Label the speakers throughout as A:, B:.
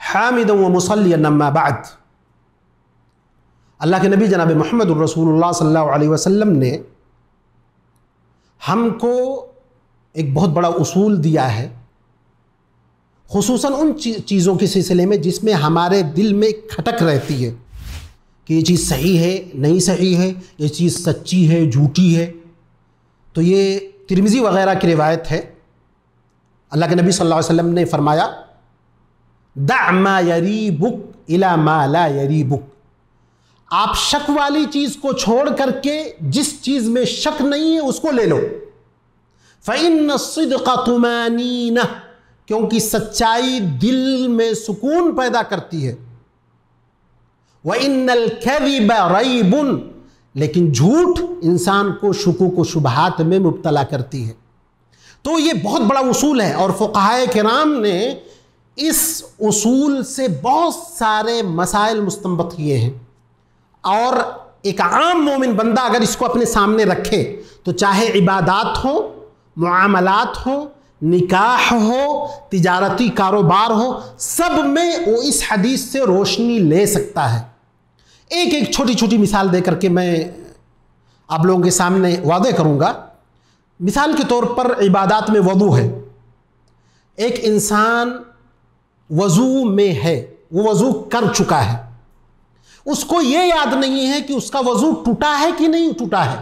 A: हामिदन व मुसल्लियन अम्मा बाद। अल्लाह के नबी जनाब मोहम्मद रसूलुल्लाह सल्लल्लाहु अलैहि वसल्लम ने हमको एक बहुत बड़ा उसूल दिया है, खुसूसन उन चीज़ों के सिलसिले में जिसमें हमारे दिल में खटक रहती है कि ये चीज़ सही है नहीं सही है, ये चीज़ सच्ची है झूठी है। तो ये तिरमिज़ी वग़ैरह की रिवायत है। अल्लाह के नबी सल्लल्लाहु अलैहि वसल्लम ने फरमाया, दा मा यरीबुक इला मा ला यरीबुक। आप शक वाली चीज़ को छोड़ करके जिस चीज़ में शक नहीं है उसको ले लो। फ़इन्न सिद्क़ तुमानीना, क्योंकि सच्चाई दिल में सुकून पैदा करती है। व इन्नल कज़िब रैबुन, लेकिन झूठ इंसान को शुकूक व शुबहात में मुब्तला करती है। तो ये बहुत बड़ा उसूल है और फ़ुक़हाए किराम ने इस उसूल से बहुत सारे मसाइल मुस्तंबत किए हैं। और एक आम मोमिन बंदा अगर इसको अपने सामने रखे तो चाहे इबादात हो, मुआमलात हो, निकाह हो, तिजारती कारोबार हो, सब में वो इस हदीस से रोशनी ले सकता है। एक एक छोटी छोटी मिसाल दे करके मैं आप लोगों के सामने वादे करूँगा। मिसाल के तौर पर इबादात में वज़ू है। एक इंसान वज़ू में है, वो वज़ू कर चुका है, उसको ये याद नहीं है कि उसका वज़ू टूटा है कि नहीं टूटा है,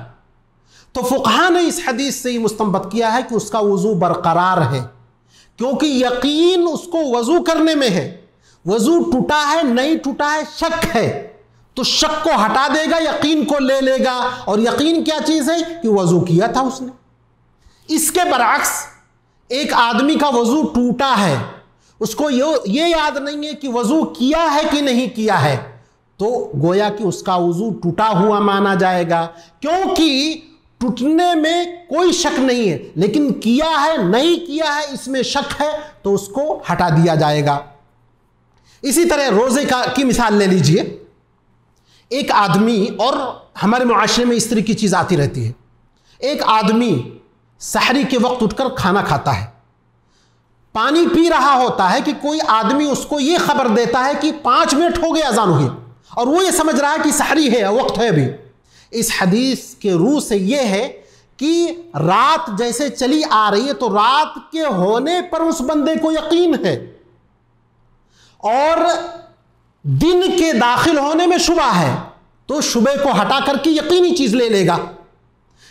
A: तो फ़ुक़हा ने इस हदीस से ही मुस्तंबत किया है कि उसका वज़ू बरकरार है, क्योंकि यकीन उसको वज़ू करने में है। वज़ू टूटा है नहीं टूटा है शक है, तो शक को हटा देगा, यकीन को ले लेगा। और यकीन क्या चीज़ है कि वज़ू किया था उसने। इसके बरअक्स एक आदमी का वज़ू टूटा है, उसको ये याद नहीं है कि वज़ू किया है कि नहीं किया है, तो गोया कि उसका वज़ू टूटा हुआ माना जाएगा, क्योंकि टूटने में कोई शक नहीं है, लेकिन किया है नहीं किया है इसमें शक है, तो उसको हटा दिया जाएगा। इसी तरह रोज़े की मिसाल ले लीजिए। एक आदमी, और हमारे मुआशरे में इस तरह की चीज़ आती रहती है, एक आदमी सहरी के वक्त उठकर खाना खाता है, पानी पी रहा होता है कि कोई आदमी उसको ये खबर देता है कि 5 मिनट हो गए अजान हुई, और वो ये समझ रहा है कि सहरी है, वक्त है अभी। इस हदीस के रूह से ये है कि रात जैसे चली आ रही है तो रात के होने पर उस बंदे को यकीन है, और दिन के दाखिल होने में शुबा है, तो शुबे को हटा करके यकीनी चीज ले लेगा।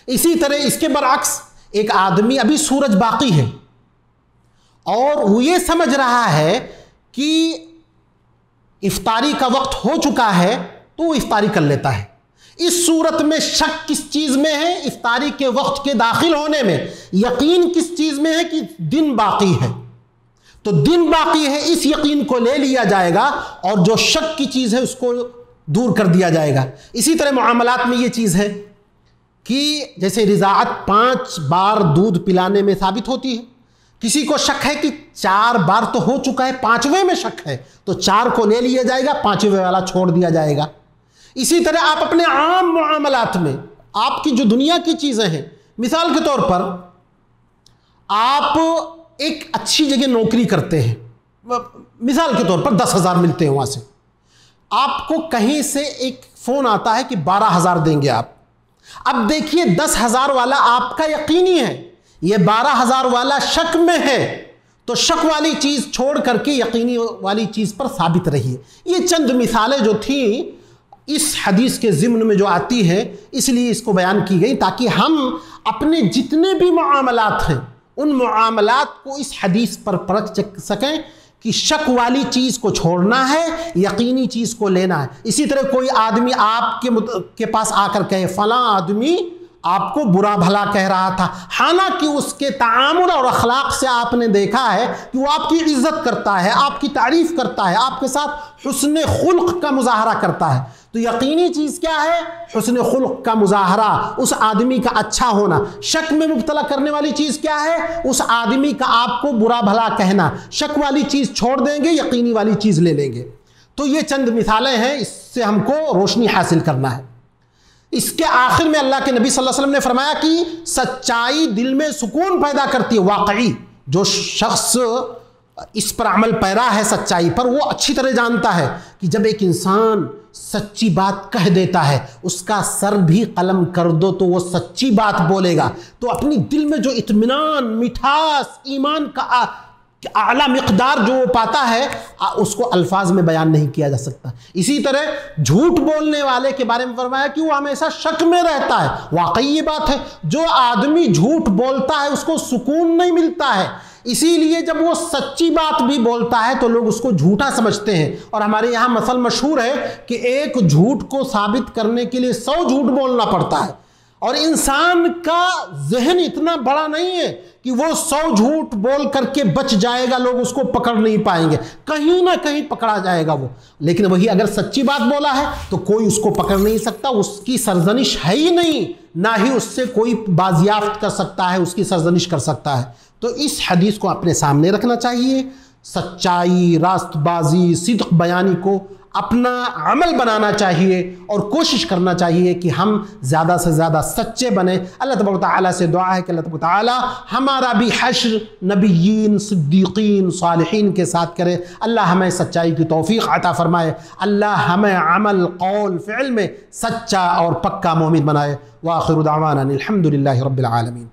A: इसी तरह इसके बरअक्स एक आदमी, अभी सूरज बाकी है और वो ये समझ रहा है कि इफ्तारी का वक्त हो चुका है, तो वो इफ्तारी कर लेता है। इस सूरत में शक किस चीज में है? इफ्तारी के वक्त के दाखिल होने में। यकीन किस चीज में है? कि दिन बाकी है, तो दिन बाकी है, इस यकीन को ले लिया जाएगा और जो शक की चीज है उसको दूर कर दिया जाएगा। इसी तरह मुआमलात में ये चीज है कि जैसे रिज़ाअत 5 बार दूध पिलाने में साबित होती है, किसी को शक है कि 4 बार तो हो चुका है, 5वें में शक है, तो 4 को ले लिया जाएगा, 5वें वाला छोड़ दिया जाएगा। इसी तरह आप अपने आम मुआमलात में, आपकी जो दुनिया की चीज़ें हैं, मिसाल के तौर पर आप एक अच्छी जगह नौकरी करते हैं, मिसाल के तौर पर 10,000 मिलते हैं, वहाँ से आपको कहीं से एक फ़ोन आता है कि 12,000 देंगे आप। अब देखिए 10,000 वाला आपका यकीनी है, ये 12,000 वाला शक में है, तो शक वाली चीज़ छोड़ करके यकीनी वाली चीज़ पर साबित रहिए। ये चंद मिसालें जो थी इस हदीस के ज़िम्न में जो आती है, इसलिए इसको बयान की गई ताकि हम अपने जितने भी मुआमलात हैं उन मुआमलात को इस हदीस पर परख सकें कि शक वाली चीज़ को छोड़ना है, यकीनी चीज़ को लेना है। इसी तरह कोई आदमी आपके पास आकर कहे फलां आदमी आपको बुरा भला कह रहा था, हालांकि उसके तामुल और अखलाक से आपने देखा है कि वो आपकी इज्जत करता है, आपकी तारीफ करता है, आपके साथ हुस्न खुल्क का मुजाहरा करता है, तो यकीनी चीज़ क्या है? हुस्न खुल्क का मुजाहरा, उस आदमी का अच्छा होना। शक में मुब्तला करने वाली चीज़ क्या है? उस आदमी का आपको बुरा भला कहना। शक वाली चीज़ छोड़ देंगे, यकीनी वाली चीज़ ले लेंगे। तो ये चंद मिसालें हैं, इससे हमको रोशनी हासिल करना है। इसके आखिर में अल्लाह के नबी सल्लल्लाहु अलैहि वसल्लम ने फरमाया कि सच्चाई दिल में सुकून पैदा करती है। वाकई जो शख्स इस पर अमल पैरा है सच्चाई पर, वो अच्छी तरह जानता है कि जब एक इंसान सच्ची बात कह देता है, उसका सर भी कलम कर दो तो वो सच्ची बात बोलेगा। तो अपनी दिल में जो इत्मीनान, मिठास, ईमान का आला मिकदार जो वो पाता है, उसको अल्फाज में बयान नहीं किया जा सकता। इसी तरह झूठ बोलने वाले के बारे में फरमाया कि वो हमेशा शक में रहता है। वाकई ये बात है, जो आदमी झूठ बोलता है उसको सुकून नहीं मिलता है। इसीलिए जब वो सच्ची बात भी बोलता है तो लोग उसको झूठा समझते हैं। और हमारे यहाँ मसल मशहूर है कि एक झूठ को साबित करने के लिए 100 झूठ बोलना पड़ता है। और इंसान का जहन इतना बड़ा नहीं है कि वो 100 झूठ बोल करके बच जाएगा, लोग उसको पकड़ नहीं पाएंगे, कहीं ना कहीं पकड़ा जाएगा वो। लेकिन वही अगर सच्ची बात बोला है तो कोई उसको पकड़ नहीं सकता, उसकी सरजनिश है ही नहीं, ना ही उससे कोई बाजियाफ्त कर सकता है, उसकी सरजनिश कर सकता है। तो इस हदीस को अपने सामने रखना चाहिए, सच्चाई, रास्तबाजी, सिद्क बयानी को अपना अमल बनाना चाहिए और कोशिश करना चाहिए कि हम ज़्यादा से ज़्यादा सच्चे बने। अल्लाह तबारक व तआला से दुआ है कि अल्लाह तबारक व तआला हमारा भी हश्र नबिय्यीन, सिद्दीकीन, सालिहीन के साथ करे। अल्लाह हमें सच्चाई की तौफीक अता फरमाए। अल्लाह हमें अमल, कौल, फ़िल में सच्चा और पक्का मोमिन बनाए। व आखिरु दावाना अनिल हम्दुलिल्लाहि रब्बिल आलमीन।